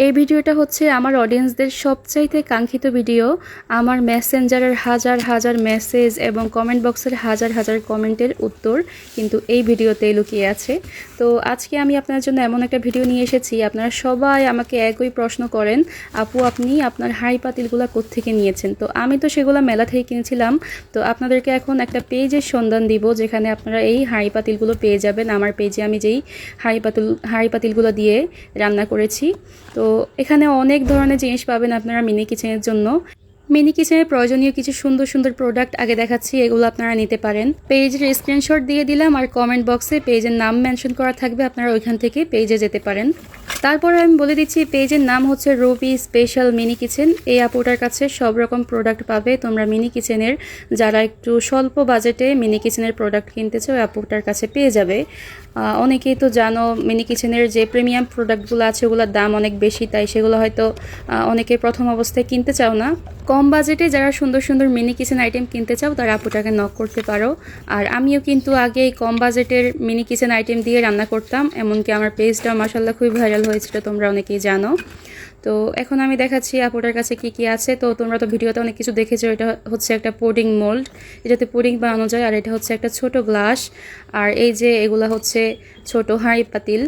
এই ভিডিওটা হচ্ছে আমার অডিয়েন্সদের সবচাইতে কাঙ্ক্ষিত ভিডিও। আমার মেসেঞ্জারের হাজার হাজার মেসেজ এবং কমেন্ট বক্সের হাজার হাজার কমেন্টের উত্তর কিন্তু এই ভিডিওতেই লুকিয়ে আছে। তো আজকে আমি আপনার জন্য এমন একটা ভিডিও নিয়ে এসেছি। আপনারা সবাই আমাকে একই প্রশ্ন করেন, আপু আপনি আপনার হাঁড়ি পাতিলগুলো কোত্থেকে নিয়েছেন? তো আমি তো সেগুলো মেলা থেকে কিনেছিলাম। তো আপনাদেরকে এখন একটা পেজের সন্ধান দিব যেখানে আপনারা এই হাঁড়ি পাতিলগুলো পেয়ে যাবেন। আমার পেজে আমি যেই হাঁড়ি পাতিলগুলো দিয়ে রান্না করেছি। তো এখানে অনেক ধরনের জিনিস পাবেন আপনারা মিনি কিচেনের জন্য। মিনি কিচেনের প্রয়োজনীয় কিছু সুন্দর সুন্দর প্রোডাক্ট আগে দেখাচ্ছি, এগুলো আপনারা নিতে পারেন। পেজের স্ক্রিনশট দিয়ে দিলাম আর কমেন্ট বক্সে পেজের নাম মেনশন করা থাকবে, আপনারা ওইখান থেকে পেজে যেতে পারেন। তারপরে আমি বলে দিচ্ছি পেজের নাম হচ্ছে রুবি স্পেশাল মিনি কিচেন। এই আপুটার কাছে সব রকম প্রোডাক্ট পাবে তোমরা মিনি কিচেনের, যারা একটু স্বল্প বাজেটে মিনি কিচেনের প্রোডাক্ট কিনতে চাও ওই আপুটার কাছে পেয়ে যাবে। অনেকেই তো জানো মিনি কিচেনের যে প্রিমিয়াম প্রোডাক্টগুলো আছে ওগুলোর দাম অনেক বেশি, তাই সেগুলো হয়তো অনেকে প্রথম অবস্থায় কিনতে চাও না। কম বাজেটে যারা সুন্দর সুন্দর মিনি কিচেন আইটেম কিনতে চাও তারা আপুটাকে নক করতে পারো। আর আমিও কিন্তু আগে কম বাজেটের মিনি কিচেন আইটেম দিয়ে রান্না করতাম, এমনকি আমার পেজটা মাশাআল্লাহ খুবই ভাইরাল হয়েছিল, তোমরা অনেকেই জানো। তো এখন আমি দেখাচ্ছি আপুটার কাছে কি কি আছে। তো তোমরা তো ভিডিওতে অনেক কিছু দেখেছো। এটা হচ্ছে একটা পুডিং মোল্ড, এটাতে পুডিং বানানো যায়। আর এটা হচ্ছে একটা ছোট গ্লাস। আর এই যে এগুলা হচ্ছে ছোট হাঁড়ি পাতিল।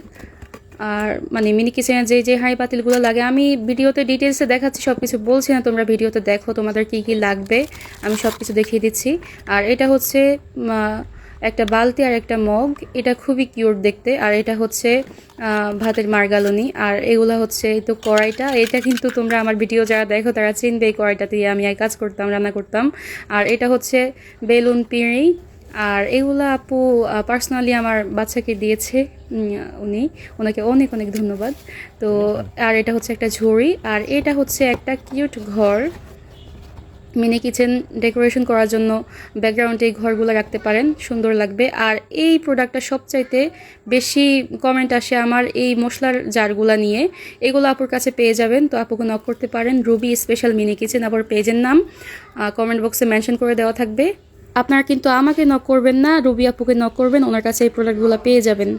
আর মানে মিনি কিচেনের যে হাঁড়ি পাতিলগুলো লাগে আমি ভিডিওতে ডিটেলসে দেখাচ্ছি, সব কিছু বলছি না, তোমরা ভিডিওতে দেখো তোমাদের কি কি লাগবে, আমি সব কিছু দেখিয়ে দিচ্ছি। আর এটা হচ্ছে একটা বালতি আর একটা মগ, এটা খুবই কিউট দেখতে। আর এটা হচ্ছে ভাতের মারগালনি। আর এগুলো হচ্ছে এই তো কড়াইটা, এটা কিন্তু তোমরা আমার ভিডিও যারা দেখো তারা চিনবে, এই কড়াইটা দিয়ে আমি কাজ করতাম, রান্না করতাম। আর এটা হচ্ছে বেলুন পিঁড়ি। আর এগুলো আপু পার্সোনালি আমার বাচ্চাকে দিয়েছে, ওনাকে অনেক অনেক ধন্যবাদ। তো আর এটা হচ্ছে একটা ঝুড়ি। আর এটা হচ্ছে একটা কিউট ঘর, মিনি কিচেন ডেকোরেশন করার জন্য ব্যাকগ্রাউন্ডে এই ঘরগুলো রাখতে পারেন, সুন্দর লাগবে। আর এই প্রোডাক্টটা সবচাইতে বেশি কমেন্ট আসে আমার এই মশলার জারগুলা নিয়ে, এগুলো আপুর কাছে পেয়ে যাবেন। তো আপুকে নক করতে পারেন, রুবি স্পেশাল মিনি কিচেন। আবার পেজের নাম কমেন্ট বক্সে মেনশন করে দেওয়া থাকবে। আপনারা কিন্তু আমাকে নক করবেন না, রুবি আপুকে নক করবেন, ওনার কাছে এই প্রোডাক্টগুলো পেয়ে যাবেন।